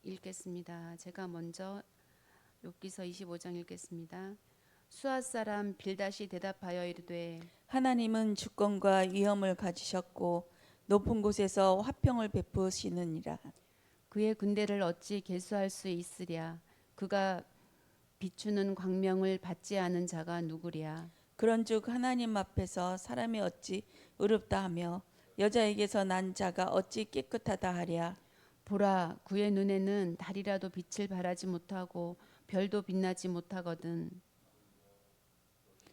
읽겠습니다. 제가 먼저 욥기서 25장 읽겠습니다. 수앗 사람 빌닷이 대답하여 이르되 하나님은 주권과 위엄을 가지셨고 높은 곳에서 화평을 베푸시느니라. 그의 군대를 어찌 계수할 수 있으랴. 그가 비추는 광명을 받지 않은 자가 누구랴. 그런즉 하나님 앞에서 사람이 어찌 의롭다 하며 여자에게서 난 자가 어찌 깨끗하다 하랴. 보라, 그의 눈에는 달이라도 빛을 발하지 못하고 별도 빛나지 못하거든.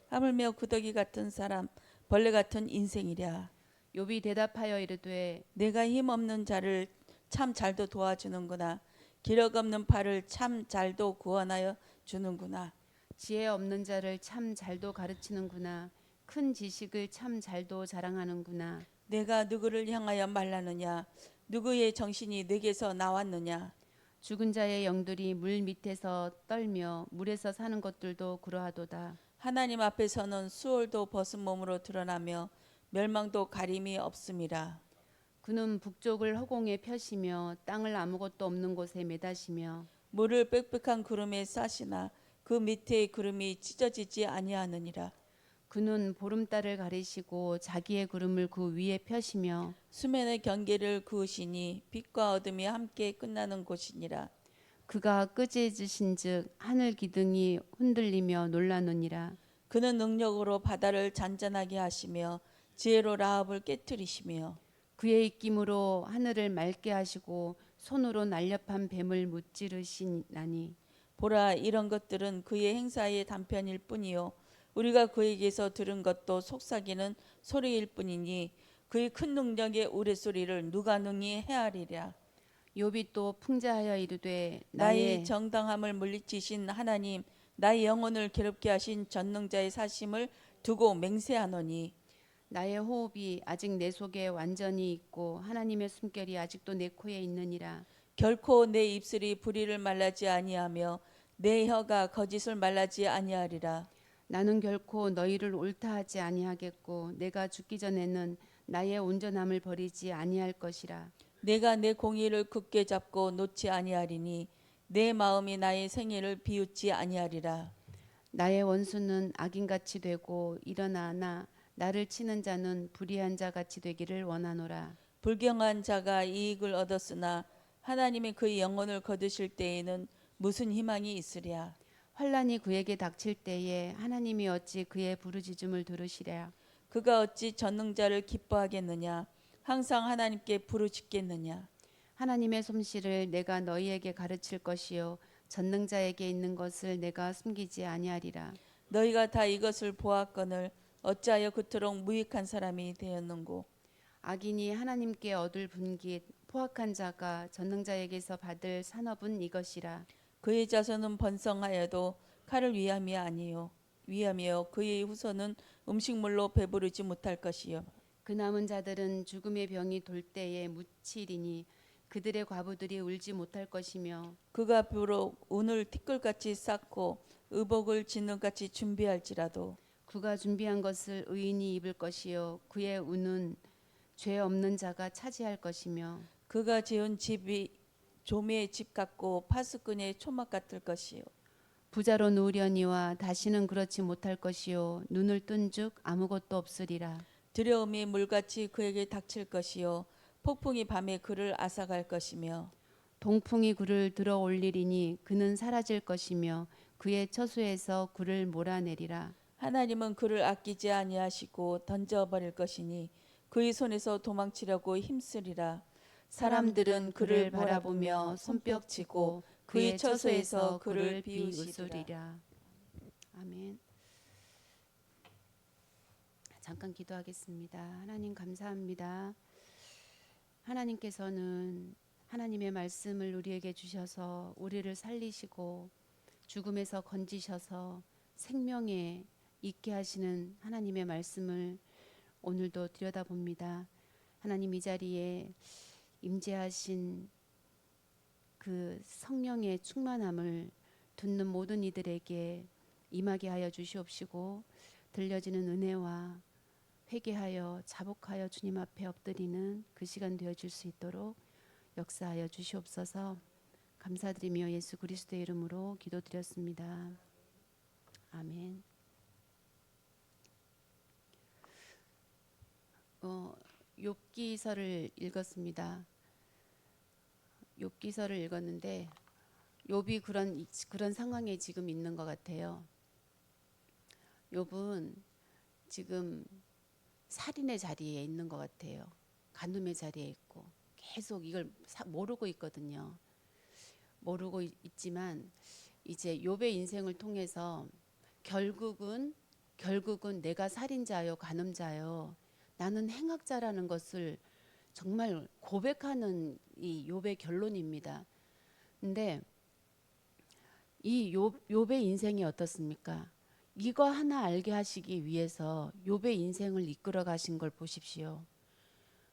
하물며 구더기 같은 사람 벌레 같은 인생이랴. 욥이 대답하여 이르되 내가 힘없는 자를 참 잘도 도와주는구나. 기력 없는 팔을 참 잘도 구원하여 주는구나. 지혜 없는 자를 참 잘도 가르치는구나. 큰 지식을 참 잘도 자랑하는구나. 내가 누구를 향하여 말하느냐. 누구의 정신이 내게서 나왔느냐. 죽은 자의 영들이 물 밑에서 떨며 물에서 사는 것들도 그러하도다. 하나님 앞에서는 수월도 벗은 몸으로 드러나며 멸망도 가림이 없음이라. 그는 북쪽을 허공에 펴시며 땅을 아무것도 없는 곳에 매다시며 물을 빽빽한 구름에 싸시나 그 밑에 구름이 찢어지지 아니하느니라. 그는 보름달을 가리시고 자기의 구름을 그 위에 펴시며 수면의 경계를 그으시니 빛과 어둠이 함께 끝나는 곳이니라. 그가 끄지으신즉 하늘 기둥이 흔들리며 놀라느니라. 그는 능력으로 바다를 잔잔하게 하시며 지혜로 라합을 깨뜨리시며 그의 입김으로 하늘을 맑게 하시고 손으로 날렵한 뱀을 무찌르시나니 보라, 이런 것들은 그의 행사의 단편일 뿐이요 우리가 그에게서 들은 것도 속삭이는 소리일 뿐이니 그의 큰 능력의 우레소리를 누가 능히 헤아리랴. 욥이 또 풍자하여 이르되 나의 나의 정당함을 물리치신 하나님, 나의 영혼을 괴롭게 하신 전능자의 사심을 두고 맹세하노니 나의 호흡이 아직 내 속에 완전히 있고 하나님의 숨결이 아직도 내 코에 있느니라. 결코 내 입술이 불의를 말하지 아니하며 내 혀가 거짓을 말하지 아니하리라. 나는 결코 너희를 옳다 하지 아니하겠고 내가 죽기 전에는 나의 온전함을 버리지 아니할 것이라. 내가 내 공의를 굳게 잡고 놓지 아니하리니 내 마음이 나의 생애를 비웃지 아니하리라. 나의 원수는 악인같이 되고 일어나 나를 치는 자는 불의한 자같이 되기를 원하노라. 불경한 자가 이익을 얻었으나 하나님이 그의 영혼을 거두실 때에는 무슨 희망이 있으랴. 환란이 그에게 닥칠 때에 하나님이 어찌 그의 부르짖음을 들으시랴. 그가 어찌 전능자를 기뻐하겠느냐. 항상 하나님께 부르짖겠느냐. 하나님의 솜씨를 내가 너희에게 가르칠 것이요 전능자에게 있는 것을 내가 숨기지 아니하리라. 너희가 다 이것을 보았거늘 어찌하여 그토록 무익한 사람이 되었는고. 악인이 하나님께 얻을 분깃 포악한 자가 전능자에게서 받을 산업은 이것이라. 그의 자손은 번성하여도 칼을 위함이 아니요 위하며 그의 후손은 음식물로 배부르지 못할 것이요. 그 남은 자들은 죽음의 병이 돌 때에 묻히리니 그들의 과부들이 울지 못할 것이며 그가 비록 운을 티끌같이 쌓고 의복을 진흙같이 준비할지라도 그가 준비한 것을 의인이 입을 것이요 그의 운은 죄 없는 자가 차지할 것이며 그가 지은 집이 조미의 집 같고 파수꾼의 초막 같을 것이요. 부자로 누우려니와 다시는 그렇지 못할 것이요 눈을 뜬즉 아무것도 없으리라. 두려움이 물같이 그에게 닥칠 것이요 폭풍이 밤에 그를 앗아갈 것이며 동풍이 그를 들어 올리리니 그는 사라질 것이며 그의 처소에서 그를 몰아내리라. 하나님은 그를 아끼지 아니하시고 던져버릴 것이니 그의 손에서 도망치려고 힘쓰리라. 사람들은 그를 바라보며 손뼉치고 그의 처소에서 그를 비웃으리라. 비웃으리라. 아멘. 잠깐 기도하겠습니다. 하나님 감사합니다. 하나님께서는 하나님의 말씀을 우리에게 주셔서 우리를 살리시고 죽음에서 건지셔서 생명에 있게 하시는 하나님의 말씀을 오늘도 들여다봅니다. 하나님 이 자리에 임재하신 그 성령의 충만함을 듣는 모든 이들에게 임하게 하여 주시옵시고 들려지는 은혜와 회개하여 자복하여 주님 앞에 엎드리는 그 시간 되어질 수 있도록 역사하여 주시옵소서. 감사드리며 예수 그리스도의 이름으로 기도드렸습니다. 아멘. 욥기서를 읽었습니다. 욥기서를 읽었는데 욥이 그런 상황에 지금 있는 것 같아요. 욥은 지금 살인의 자리에 있는 것 같아요. 간음의 자리에 있고 계속 이걸 모르고 있거든요. 모르고 있지만 이제 욥의 인생을 통해서 결국은 내가 살인자요 간음자요 나는 행악자라는 것을 정말 고백하는 이 욥의 결론입니다. 근데 이 욥의 인생이 어떻습니까? 이거 하나 알게 하시기 위해서 욥의 인생을 이끌어 가신 걸 보십시오.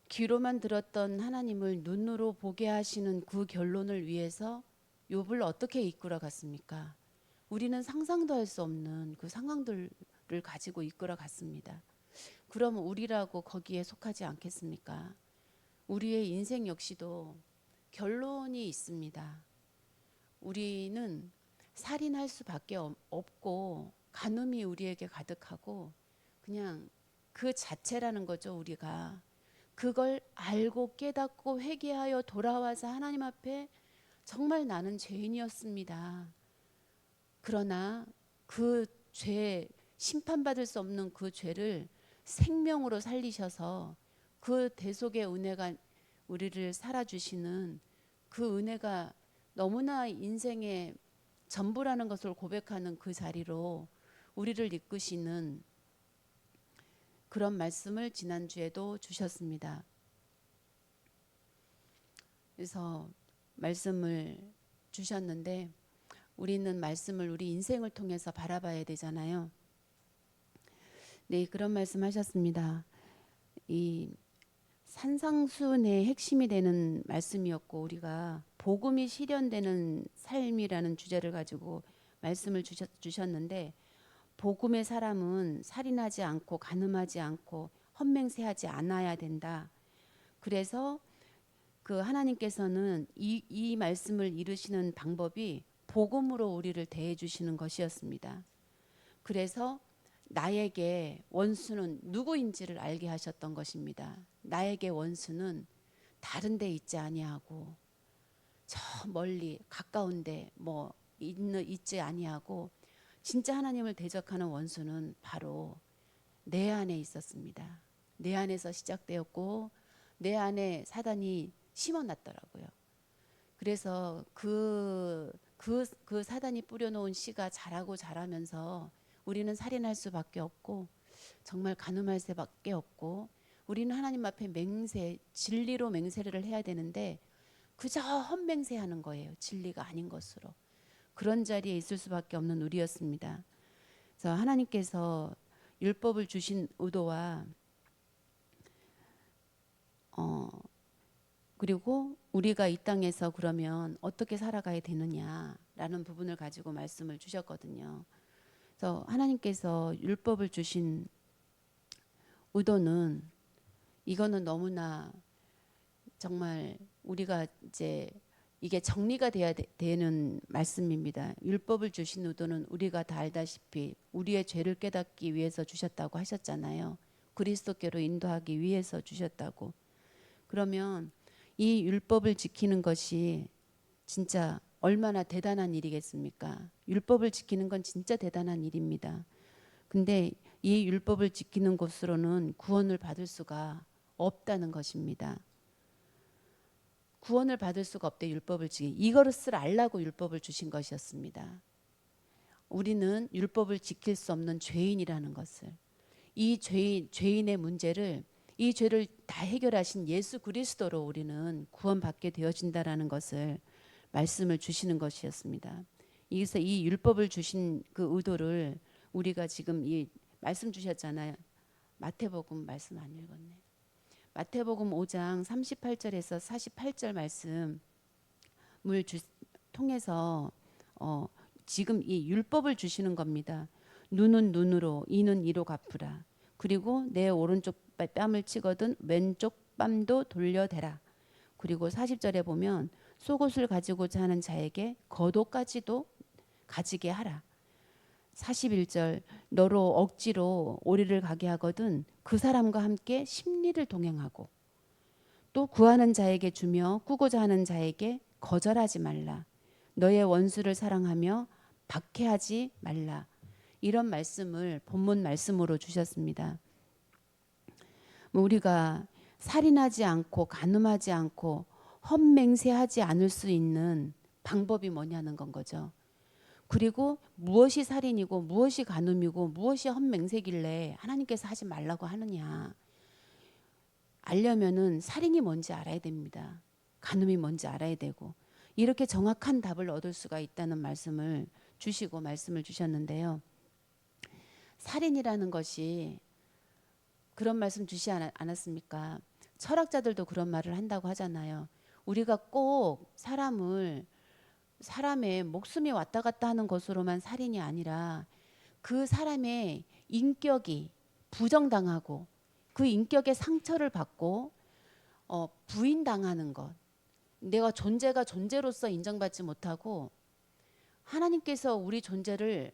귀로만 들었던 하나님을 눈으로 보게 하시는 그 결론을 위해서 욥을 어떻게 이끌어 갔습니까? 우리는 상상도 할 수 없는 그 상황들을 가지고 이끌어 갔습니다. 그럼 우리라고 거기에 속하지 않겠습니까? 우리의 인생 역시도 결론이 있습니다. 우리는 살인할 수밖에 없고 간음이 우리에게 가득하고 그냥 그 자체라는 거죠. 우리가 그걸 알고 깨닫고 회개하여 돌아와서 하나님 앞에 정말 나는 죄인이었습니다. 그러나 그 죄, 심판받을 수 없는 그 죄를 생명으로 살리셔서 그 대속의 은혜가 우리를 살아주시는 그 은혜가 너무나 인생의 전부라는 것을 고백하는 그 자리로 우리를 이끄시는 그런 말씀을 지난주에도 주셨습니다. 그래서 말씀을 주셨는데 우리는 말씀을 우리 인생을 통해서 바라봐야 되잖아요. 네, 그런 말씀 하셨습니다. 이 산상수훈의 핵심이 되는 말씀이었고 우리가 복음이 실현되는 삶이라는 주제를 가지고 말씀을 주셨는데 복음의 사람은 살인하지 않고 간음하지 않고 헛맹세하지 않아야 된다. 그래서 그 하나님께서는 이 말씀을 이루시는 방법이 복음으로 우리를 대해 주시는 것이었습니다. 그래서 나에게 원수는 누구인지를 알게 하셨던 것입니다. 나에게 원수는 다른 데 있지 아니하고 저 멀리 가까운데 뭐 있지 아니하고 진짜 하나님을 대적하는 원수는 바로 내 안에 있었습니다. 내 안에서 시작되었고 내 안에 사단이 심어놨더라고요. 그래서 그 사단이 뿌려놓은 씨가 자라면서 우리는 살인할 수밖에 없고 정말 간음할 수밖에 없고 우리는 하나님 앞에 진리로 맹세를 해야 되는데 그저 헛맹세하는 거예요. 진리가 아닌 것으로. 그런 자리에 있을 수밖에 없는 우리였습니다. 그래서 하나님께서 율법을 주신 의도와 그리고 우리가 이 땅에서 그러면 어떻게 살아가야 되느냐라는 부분을 가지고 말씀을 주셨거든요. 그래서 하나님께서 율법을 주신 의도는 이거는 너무나 정말 우리가 이제 이게 정리가 돼야 되는 말씀입니다. 율법을 주신 의도는 우리가 다 알다시피 우리의 죄를 깨닫기 위해서 주셨다고 하셨잖아요. 그리스도께로 인도하기 위해서 주셨다고. 그러면 이 율법을 지키는 것이 진짜 얼마나 대단한 일이겠습니까? 율법을 지키는 건 진짜 대단한 일입니다. 근데 이 율법을 지키는 것으로는 구원을 받을 수가 없다는 것입니다. 구원을 받을 수가 없대. 율법을 지키. 이것을 알라고 율법을 주신 것이었습니다. 우리는 율법을 지킬 수 없는 죄인이라는 것을, 이 죄인의 문제를, 이 죄를 다 해결하신 예수 그리스도로 우리는 구원받게 되어진다라는 것을 말씀을 주시는 것이었습니다. 그래서 이 율법을 주신 그 의도를 우리가 지금 이 말씀 주셨잖아요. 마태복음 말씀 안 읽었네. 마태복음 5장 38절에서 48절 말씀을 통해서 지금 이 율법을 주시는 겁니다. 눈은 눈으로 이는 이로 갚으라. 그리고 내 오른쪽 뺨을 치거든 왼쪽 뺨도 돌려대라. 그리고 40절에 보면 속옷을 가지고자 하는 자에게 겉옷까지도 가지게 하라. 41절 너로 억지로 오리를 가게 하거든 그 사람과 함께 십리를 동행하고 또 구하는 자에게 주며 꾸고자 하는 자에게 거절하지 말라. 너의 원수를 사랑하며 박해하지 말라. 이런 말씀을 본문 말씀으로 주셨습니다. 우리가 살인하지 않고 간음하지 않고 헛맹세하지 않을 수 있는 방법이 뭐냐는 건 거죠. 그리고 무엇이 살인이고 무엇이 간음이고 무엇이 헛맹세길래 하나님께서 하지 말라고 하느냐. 알려면은 살인이 뭔지 알아야 됩니다. 간음이 뭔지 알아야 되고 이렇게 정확한 답을 얻을 수가 있다는 말씀을 주시고 말씀을 주셨는데요. 살인이라는 것이 그런 말씀 주시지 않았습니까? 철학자들도 그런 말을 한다고 하잖아요. 우리가 꼭 사람의 목숨이 왔다 갔다 하는 것으로만 살인이 아니라 그 사람의 인격이 부정당하고 그 인격의 상처를 받고 부인당하는 것, 내가 존재가 존재로서 인정받지 못하고 하나님께서 우리 존재를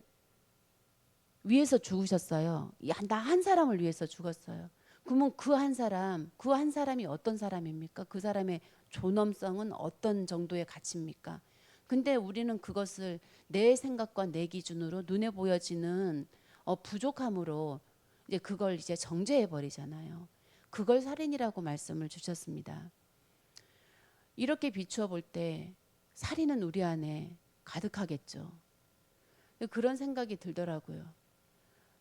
위해서 죽으셨어요. 나 한 사람을 위해서 죽었어요. 그러면 그 한 사람이 어떤 사람입니까? 그 사람의 존엄성은 어떤 정도의 가치입니까? 근데 우리는 그것을 내 생각과 내 기준으로 눈에 보여지는 부족함으로 이제 그걸 이제 정죄해 버리잖아요. 그걸 살인이라고 말씀을 주셨습니다. 이렇게 비추어 볼 때 살인은 우리 안에 가득하겠죠. 그런 생각이 들더라고요.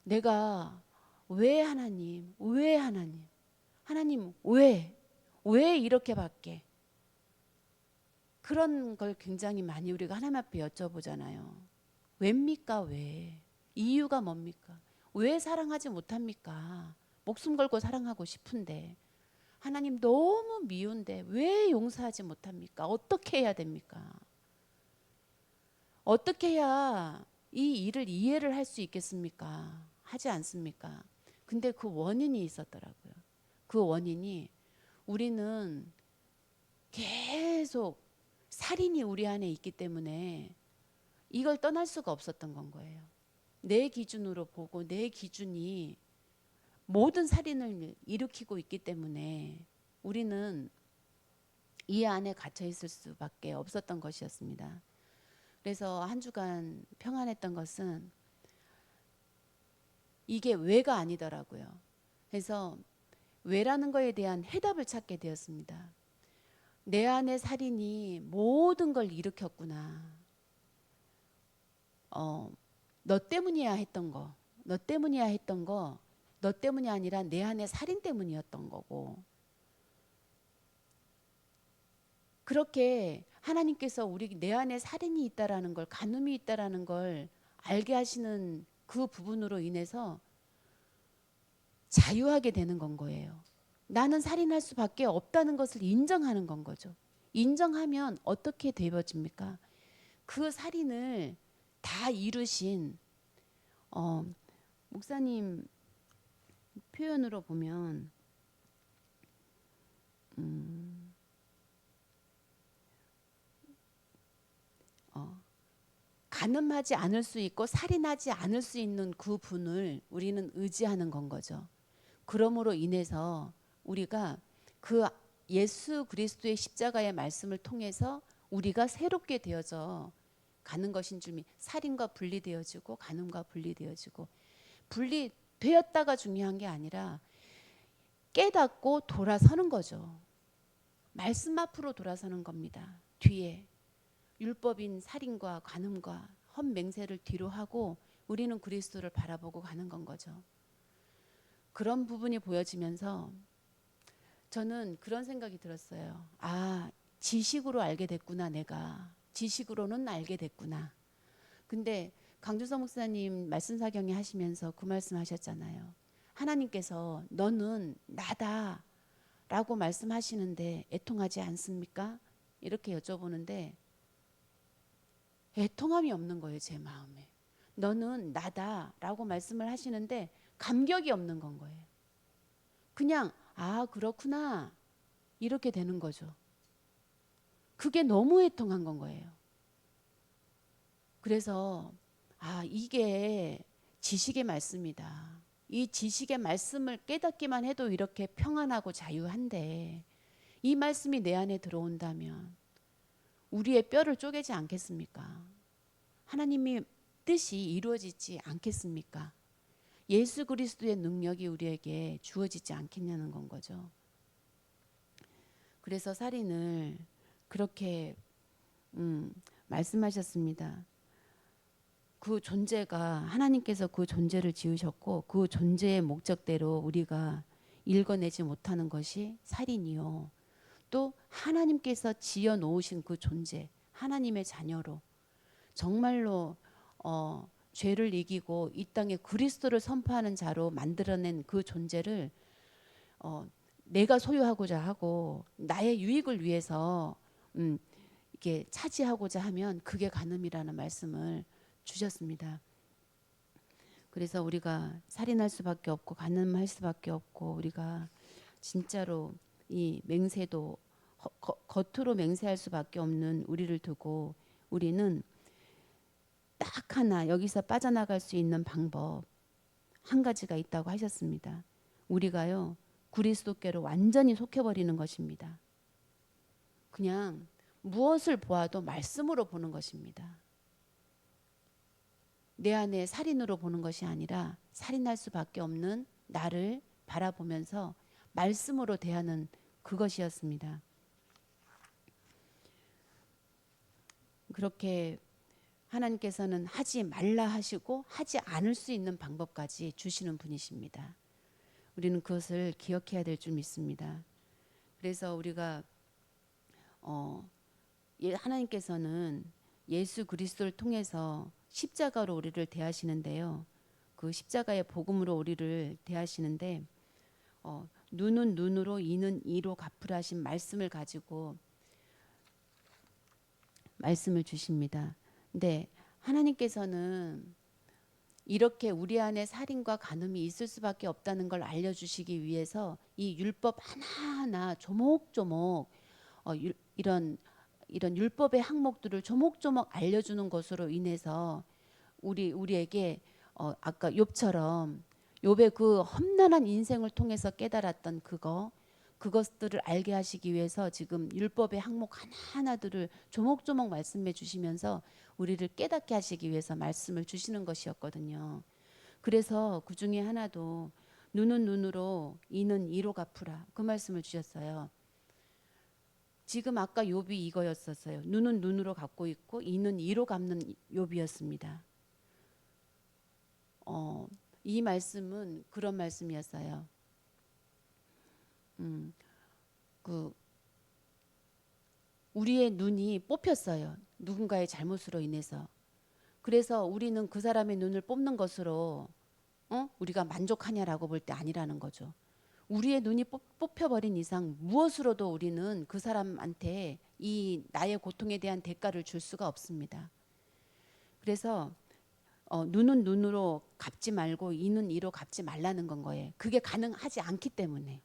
내가 왜 하나님 왜 이렇게밖에 그런 걸 굉장히 많이 우리가 하나님 앞에 여쭤보잖아요. 왜입니까? 왜? 이유가 뭡니까? 왜 사랑하지 못합니까? 목숨 걸고 사랑하고 싶은데 하나님 너무 미운데 왜 용서하지 못합니까? 어떻게 해야 됩니까? 어떻게 해야 이 일을 이해를 할 수 있겠습니까? 하지 않습니까? 근데 그 원인이 있었더라고요. 그 원인이 우리는 계속 살인이 우리 안에 있기 때문에 이걸 떠날 수가 없었던 건 거예요. 내 기준으로 보고 내 기준이 모든 살인을 일으키고 있기 때문에 우리는 이 안에 갇혀 있을 수밖에 없었던 것이었습니다. 그래서 한 주간 평안했던 것은 이게 왜가 아니더라고요. 그래서 왜라는 거에 대한 해답을 찾게 되었습니다. 내 안의 살인이 모든 걸 일으켰구나. 너 때문이야 했던 거, 너 때문이 아니라 내 안의 살인 때문이었던 거고. 그렇게 하나님께서 우리 내 안에 살인이 있다라는 걸, 간음이 있다라는 걸 알게 하시는 그 부분으로 인해서 자유하게 되는 건 거예요. 나는 살인할 수밖에 없다는 것을 인정하는 건 거죠. 인정하면 어떻게 되어집니까? 그 살인을 다 이루신 목사님 표현으로 보면 간음하지 않을 수 있고 살인하지 않을 수 있는 그 분을 우리는 의지하는 건 거죠. 그러므로 인해서 우리가 그 예수 그리스도의 십자가의 말씀을 통해서 우리가 새롭게 되어져 가는 것인 줄, 살인과 분리되어지고 간음과 분리되어지고, 분리되었다가 중요한 게 아니라 깨닫고 돌아서는 거죠. 말씀 앞으로 돌아서는 겁니다. 뒤에 율법인 살인과 간음과 헛맹세를 뒤로 하고 우리는 그리스도를 바라보고 가는 건 거죠. 그런 부분이 보여지면서 저는 그런 생각이 들었어요. 아, 지식으로 알게 됐구나. 내가 지식으로는 알게 됐구나. 근데 강주성 목사님 말씀 사경에 하시면서 그 말씀 하셨잖아요. 하나님께서 너는 나다 라고 말씀하시는데 애통하지 않습니까? 이렇게 여쭤보는데 애통함이 없는 거예요. 제 마음에. 너는 나다 라고 말씀을 하시는데 감격이 없는 건 거예요. 그냥 아 그렇구나 이렇게 되는 거죠. 그게 너무 애통한 건 거예요. 그래서 이게 지식의 말씀이다. 이 지식의 말씀을 깨닫기만 해도 이렇게 평안하고 자유한데 이 말씀이 내 안에 들어온다면 우리의 뼈를 쪼개지 않겠습니까? 하나님의 뜻이 이루어지지 않겠습니까? 예수 그리스도의 능력이 우리에게 주어지지 않겠냐는 건 거죠. 그래서 살인을 그렇게 말씀하셨습니다. 그 존재가 하나님께서 그 존재를 지으셨고 그 존재의 목적대로 우리가 읽어내지 못하는 것이 살인이요. 또 하나님께서 지어 놓으신 그 존재, 하나님의 자녀로 정말로 죄를 이기고 이 땅에 그리스도를 선포하는 자로 만들어낸 그 존재를 내가 소유하고자 하고 나의 유익을 위해서 이렇게 차지하고자 하면 그게 간음이라는 말씀을 주셨습니다. 그래서 우리가 살인할 수밖에 없고 간음할 수밖에 없고 우리가 진짜로 이 맹세도 겉으로 맹세할 수밖에 없는 우리를 두고 우리는 딱 하나 여기서 빠져나갈 수 있는 방법 한 가지가 있다고 하셨습니다. 우리가요 그리스도께로 완전히 속해버리는 것입니다. 그냥 무엇을 보아도 말씀으로 보는 것입니다. 내 안에 살인으로 보는 것이 아니라 살인할 수밖에 없는 나를 바라보면서 말씀으로 대하는 그것이었습니다. 그렇게 하나님께서는 하지 말라 하시고 하지 않을 수 있는 방법까지 주시는 분이십니다. 우리는 그것을 기억해야 될 줄 믿습니다. 그래서 우리가 하나님께서는 예수 그리스도를 통해서 십자가로 우리를 대하시는데요. 그 십자가의 복음으로 우리를 대하시는데 눈은 눈으로 이는 이로 갚으라 하신 말씀을 가지고 말씀을 주십니다. 근데 하나님께서는 이렇게 우리 안에 살인과 간음이 있을 수밖에 없다는 걸 알려주시기 위해서 이 율법 하나하나 조목조목 이런 율법의 항목들을 조목조목 알려주는 것으로 인해서 우리에게 아까 욥처럼 욥의 그 험난한 인생을 통해서 깨달았던 그것들을 알게 하시기 위해서 지금 율법의 항목 하나하나들을 조목조목 말씀해 주시면서 우리를 깨닫게 하시기 위해서 말씀을 주시는 것이었거든요. 그래서 그 중에 하나도 눈은 눈으로 이는 이로 갚으라 그 말씀을 주셨어요. 지금 아까 욥이 이거였었어요. 눈은 눈으로 갚고 있고 이는 이로 갚는 욥이었습니다. 이 말씀은 그런 말씀이었어요. 우리의 눈이 뽑혔어요. 누군가의 잘못으로 인해서. 그래서 우리는 그 사람의 눈을 뽑는 것으로 우리가 만족하냐라고 볼 때 아니라는 거죠. 우리의 눈이 뽑혀버린 이상 무엇으로도 우리는 그 사람한테 이 나의 고통에 대한 대가를 줄 수가 없습니다. 그래서 눈은 눈으로 갚지 말고 이는 이로 갚지 말라는 건 거예요. 그게 가능하지 않기 때문에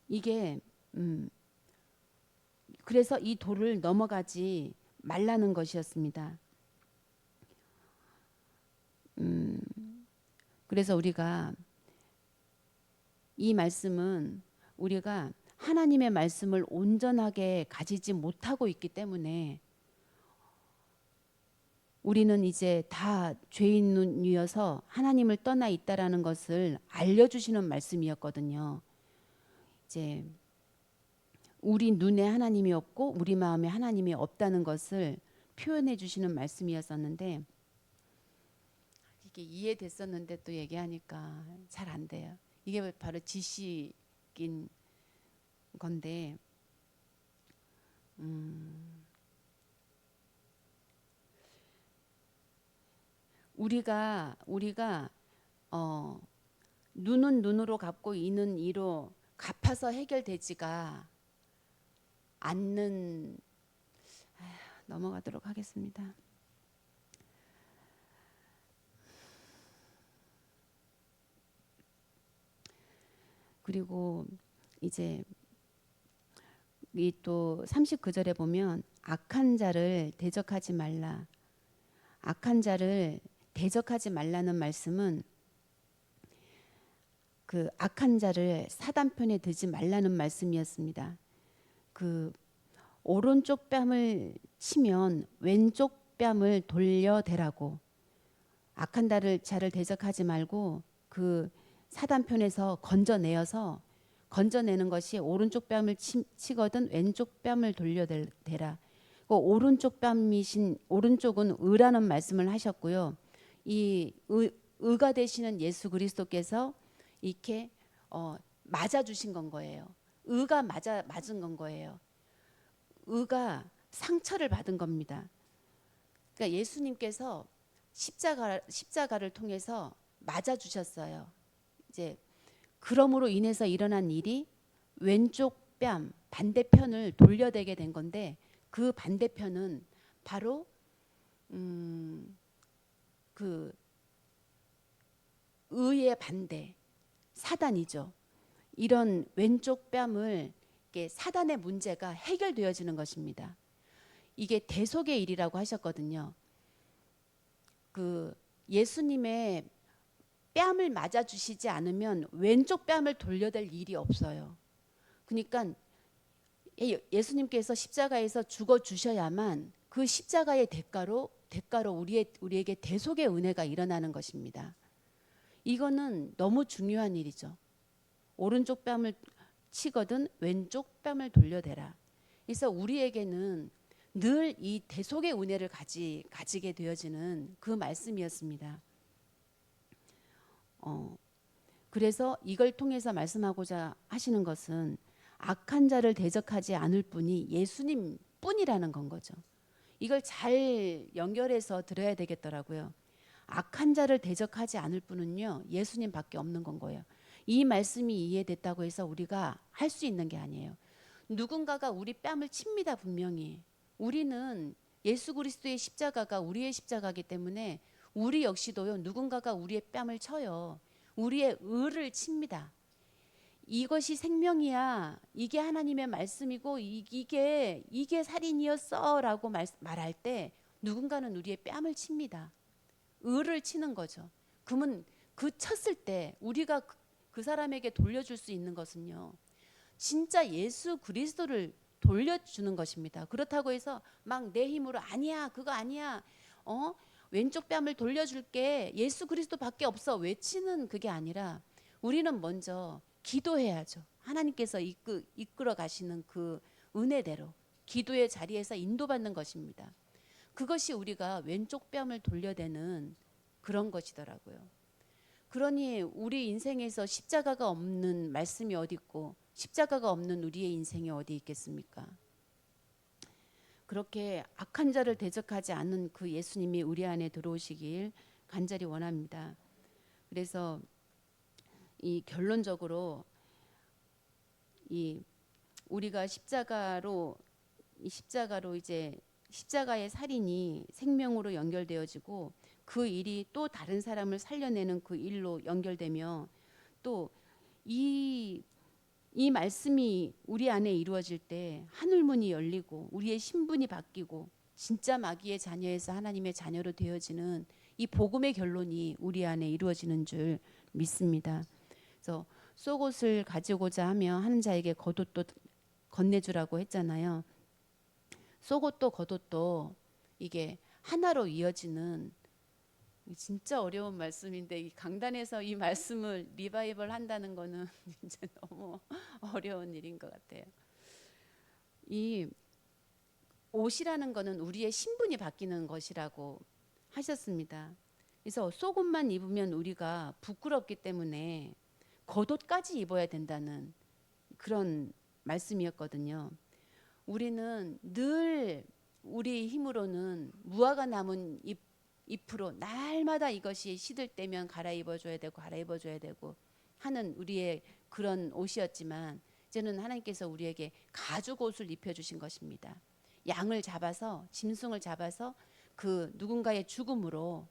이게 그래서 이 도를 넘어가지 말라는 것이었습니다. 그래서 우리가 이 말씀은 우리가 하나님의 말씀을 온전하게 가지지 못하고 있기 때문에 우리는 이제 다 죄인이어서 하나님을 떠나 있다라는 것을 알려주시는 말씀이었거든요. 이제 우리 눈에 하나님이 없고 우리 마음에 하나님이 없다는 것을 표현해 주시는 말씀이었었는데 이게 이해됐었는데 또 얘기하니까 잘 안 돼요. 이게 바로 지식인 건데 우리가 눈은 눈으로 갚고 이는 이로 갚아서 해결되지가 않는 넘어가도록 하겠습니다. 그리고 이제 이 또 39절에 보면 악한 자를 대적하지 말라. 악한 자를 대적하지 말라는 말씀은 그 악한 자를 사단 편에 들지 말라는 말씀이었습니다. 그 오른쪽 뺨을 치면 왼쪽 뺨을 돌려대라고. 악한 자를 대적하지 말고 그 사단 편에서 건져내는 것이 오른쪽 뺨을 치거든 왼쪽 뺨을 돌려대라. 그 오른쪽은 의라는 말씀을 하셨고요. 이 의가 되시는 예수 그리스도께서 이렇게 맞아 주신 건 거예요. 의가 맞은 건 거예요. 의가 상처를 받은 겁니다. 그러니까 예수님께서 십자가를 통해서 맞아 주셨어요. 이제 그러므로 인해서 일어난 일이 왼쪽 뺨 반대편을 돌려대게 된 건데 그 반대편은 바로 그 의의 반대 사단이죠. 이런 왼쪽 뺨을 사단의 문제가 해결되어지는 것입니다. 이게 대속의 일이라고 하셨거든요. 그 예수님의 뺨을 맞아 주시지 않으면 왼쪽 뺨을 돌려댈 일이 없어요. 그러니까 예수님께서 십자가에서 죽어 주셔야만 그 십자가의 대가로 우리에게 대속의 은혜가 일어나는 것입니다. 이거는 너무 중요한 일이죠. 오른쪽 뺨을 치거든 왼쪽 뺨을 돌려대라. 그래서 우리에게는 늘 이 대속의 은혜를 가지게 되어지는 그 말씀이었습니다. 그래서 이걸 통해서 말씀하고자 하시는 것은 악한 자를 대적하지 않을 분이 예수님 뿐이라는 건 거죠. 이걸 잘 연결해서 들어야 되겠더라고요. 악한 자를 대적하지 않을 분은요 예수님밖에 없는 건 거예요. 이 말씀이 이해됐다고 해서 우리가 할 수 있는 게 아니에요. 누군가가 우리 뺨을 칩니다. 분명히 우리는 예수 그리스도의 십자가가 우리의 십자가이기 때문에 우리 역시도요 누군가가 우리의 뺨을 쳐요. 우리의 의를 칩니다. 이것이 생명이야. 이게 하나님의 말씀이고 이게 살인이었어라고 말할 때 누군가는 우리의 뺨을 칩니다. 의를 치는 거죠. 그러면 그 쳤을 때 우리가 그 사람에게 돌려줄 수 있는 것은요. 진짜 예수 그리스도를 돌려주는 것입니다. 그렇다고 해서 막 내 힘으로 아니야 그거 아니야 왼쪽 뺨을 돌려줄게 예수 그리스도밖에 없어 외치는 그게 아니라 우리는 먼저 기도해야죠. 하나님께서 이끌어 가시는 그 은혜대로 기도의 자리에서 인도받는 것입니다. 그것이 우리가 왼쪽 뺨을 돌려대는 그런 것이더라고요. 그러니 우리 인생에서 십자가가 없는 말씀이 어디 있고 십자가가 없는 우리의 인생이 어디 있겠습니까? 그렇게 악한 자를 대적하지 않는 그 예수님이 우리 안에 들어오시길 간절히 원합니다. 그래서 이 결론적으로 이 우리가 십자가로 이제 십자가의 살인이 생명으로 연결되어지고 그 일이 또 다른 사람을 살려내는 그 일로 연결되며 또 이 말씀이 우리 안에 이루어질 때 하늘문이 열리고 우리의 신분이 바뀌고 진짜 마귀의 자녀에서 하나님의 자녀로 되어지는 이 복음의 결론이 우리 안에 이루어지는 줄 믿습니다. 그래서 속옷을 가지고자 하며 하는 자에게 겉옷도 건네주라고 했잖아요. 속옷도 겉옷도 이게 하나로 이어지는 진짜 어려운 말씀인데 이 강단에서 이 말씀을 리바이벌 한다는 거는 진짜 너무 어려운 일인 것 같아요. 이 옷이라는 거는 우리의 신분이 바뀌는 것이라고 하셨습니다. 그래서 속옷만 입으면 우리가 부끄럽기 때문에 겉옷까지 입어야 된다는 그런 말씀이었거든요. 우리는 늘 우리 힘으로는 무화과 남은 잎으로 날마다 이것이 시들 때면 갈아입어줘야 되고 하는 우리의 그런 옷이었지만 이제는 하나님께서 우리에게 가죽 옷을 입혀주신 것입니다. 양을 잡아서 짐승을 잡아서 그 누군가의 죽음으로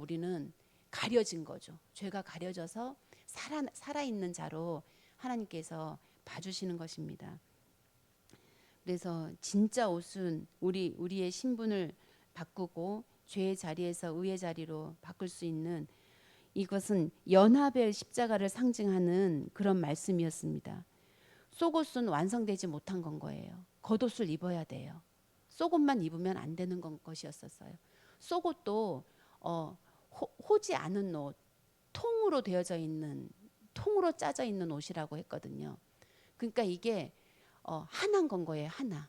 우리는 가려진 거죠. 죄가 가려져서 살아있는 자로 하나님께서 봐주시는 것입니다. 그래서 진짜 옷은 우리의 신분을 바꾸고 죄의 자리에서 의의 자리로 바꿀 수 있는, 이것은 연합의 십자가를 상징하는 그런 말씀이었습니다. 속옷은 완성되지 못한 건 거예요. 겉옷을 입어야 돼요. 속옷만 입으면 안 되는 것이었어요. 속옷도 호지 않은 옷, 통으로 되어져 있는, 통으로 짜져 있는 옷이라고 했거든요. 그러니까 이게 하나인 건 거예요. 하나.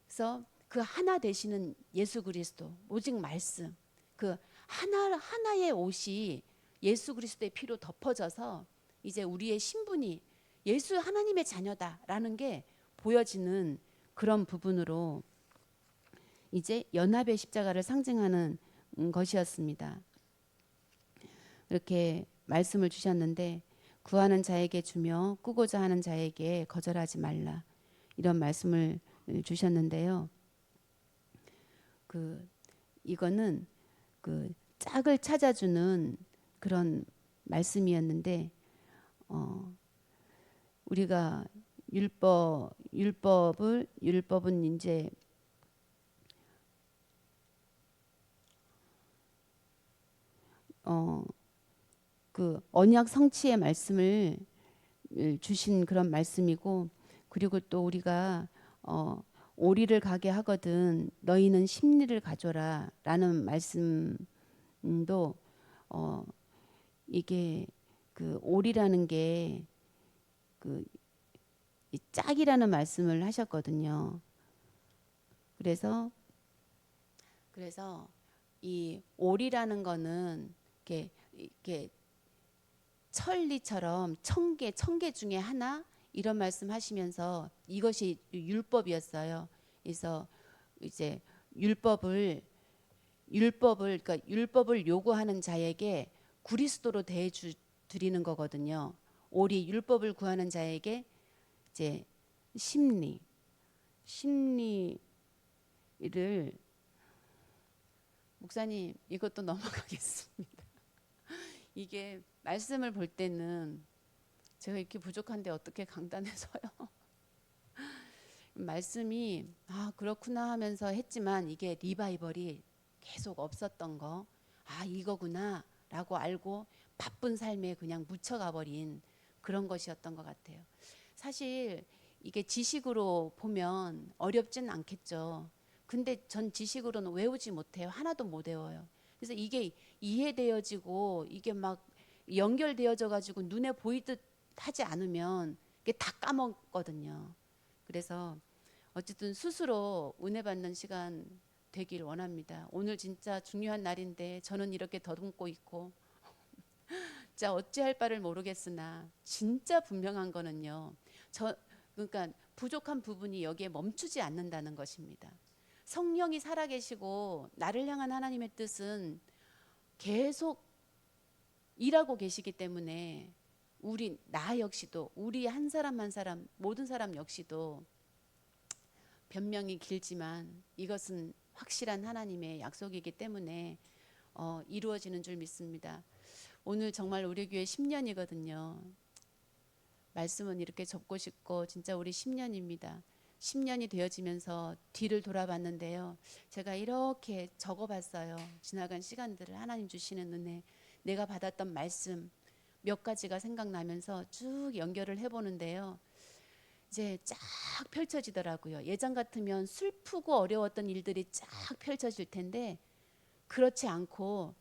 그래서 그 하나 되시는 예수 그리스도, 오직 말씀, 그 하나의 옷이 예수 그리스도의 피로 덮어져서 이제 우리의 신분이 예수 하나님의 자녀다라는 게 보여지는 그런 부분으로 이제 연합의 십자가를 상징하는 것이었습니다. 이렇게 말씀을 주셨는데, 구하는 자에게 주며 꾸고자 하는 자에게 거절하지 말라, 이런 말씀을 주셨는데요. 이거는 그 짝을 찾아주는 그런 말씀이었는데, 우리가 율법은 이제 그 언약 성취의 말씀을 주신 그런 말씀이고, 그리고 또 우리가 오리를 가게 하거든 너희는 심리를 가져라라는 말씀도 이게 그 오리라는 게 그 짝이라는 말씀을 하셨거든요. 그래서 이 오리라는 거는 이렇게 천리처럼 천개 중에 하나, 이런 말씀하시면서 이것이 율법이었어요. 그래서 이제 율법을 그러니까 율법을 요구하는 자에게 그리스도로 대해 드리는 거거든요. 오리, 율법을 구하는 자에게 이제 심리를, 목사님 이것도 넘어가겠습니다. 이게 말씀을 볼 때는 제가 이렇게 부족한데 어떻게 강단에서요. 말씀이 그렇구나 하면서 했지만 이게 리바이벌이 계속 없었던 거, 이거구나 라고 알고 바쁜 삶에 그냥 묻혀가 버린 그런 것이었던 것 같아요. 사실 이게 지식으로 보면 어렵진 않겠죠. 근데 전 지식으로는 외우지 못해요. 하나도 못 외워요. 그래서 이게 이해되어지고 이게 막 연결되어져 가지고 눈에 보이듯 하지 않으면 이게 다 까먹거든요. 그래서 어쨌든 스스로 은혜 받는 시간 되길 원합니다. 오늘 진짜 중요한 날인데 저는 이렇게 더듬고 있고 진짜 어찌할 바를 모르겠으나 진짜 분명한 거는요. 그러니까 부족한 부분이 여기에 멈추지 않는다는 것입니다. 성령이 살아계시고 나를 향한 하나님의 뜻은 계속 일하고 계시기 때문에 나 역시도, 우리 한 사람 한 사람, 모든 사람 역시도 변명이 길지만 이것은 확실한 하나님의 약속이기 때문에 이루어지는 줄 믿습니다. 오늘 정말 우리 교회 10년이거든요. 말씀은 이렇게 접고 싶고 진짜 우리 10년입니다. 10년이 되어지면서 뒤를 돌아봤는데요. 제가 이렇게 적어봤어요. 지나간 시간들을, 하나님 주시는 은혜, 내가 받았던 말씀 몇 가지가 생각나면서 쭉 연결을 해보는데요. 이제 쫙 펼쳐지더라고요. 예전 같으면 슬프고 어려웠던 일들이 쫙 펼쳐질 텐데 그렇지 않고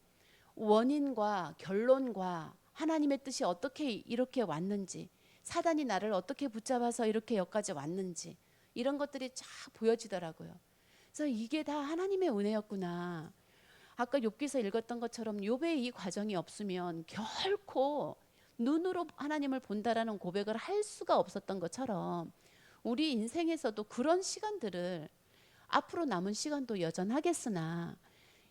원인과 결론과 하나님의 뜻이 어떻게 이렇게 왔는지, 사단이 나를 어떻게 붙잡아서 이렇게 여기까지 왔는지, 이런 것들이 쫙 보여지더라고요. 그래서 이게 다 하나님의 은혜였구나. 아까 욥기서 읽었던 것처럼 욥의 이 과정이 없으면 결코 눈으로 하나님을 본다라는 고백을 할 수가 없었던 것처럼 우리 인생에서도 그런 시간들을, 앞으로 남은 시간도 여전하겠으나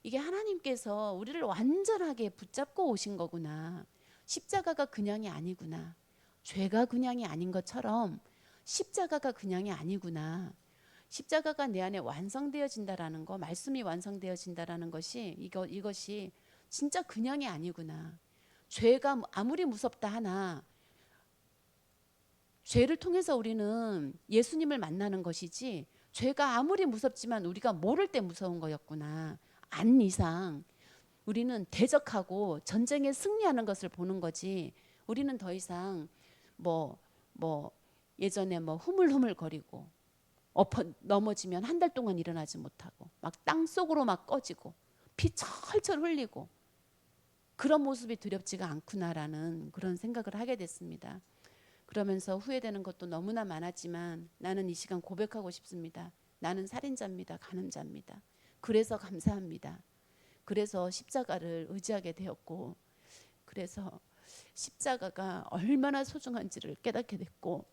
이게 하나님께서 우리를 완전하게 붙잡고 오신 거구나. 십자가가 그냥이 아니구나. 죄가 그냥이 아닌 것처럼 십자가가 그냥이 아니구나. 십자가가 내 안에 완성되어진다라는 거, 말씀이 완성되어진다라는 것이 이것이 진짜 그냥이 아니구나. 죄가 아무리 무섭다 하나 죄를 통해서 우리는 예수님을 만나는 것이지, 죄가 아무리 무섭지만 우리가 모를 때 무서운 거였구나. 안 이상 우리는 대적하고 전쟁에 승리하는 것을 보는 거지, 우리는 더 이상 뭐 예전에 뭐 흐물흐물거리고 넘어지면 한 달 동안 일어나지 못하고 막 땅 속으로 막 꺼지고 피 철철 흘리고 그런 모습이 두렵지가 않구나라는 그런 생각을 하게 됐습니다. 그러면서 후회되는 것도 너무나 많았지만 나는 이 시간 고백하고 싶습니다. 나는 살인자입니다. 간음자입니다. 그래서 감사합니다. 그래서 십자가를 의지하게 되었고, 그래서 십자가가 얼마나 소중한지를 깨닫게 됐고,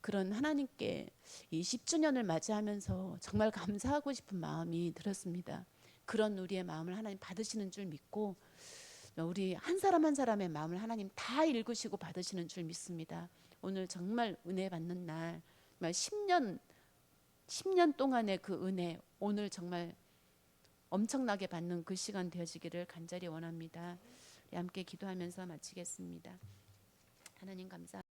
그런 하나님께 이 10주년을 맞이하면서 정말 감사하고 싶은 마음이 들었습니다. 그런 우리의 마음을 하나님 받으시는 줄 믿고, 우리 한 사람 한 사람의 마음을 하나님 다 읽으시고 받으시는 줄 믿습니다. 오늘 정말 은혜 받는 날, 정말 10년 동안의 그 은혜, 오늘 정말 엄청나게 받는 그 시간 되어지기를 간절히 원합니다. 우리 함께 기도하면서 마치겠습니다. 하나님 감사합니다.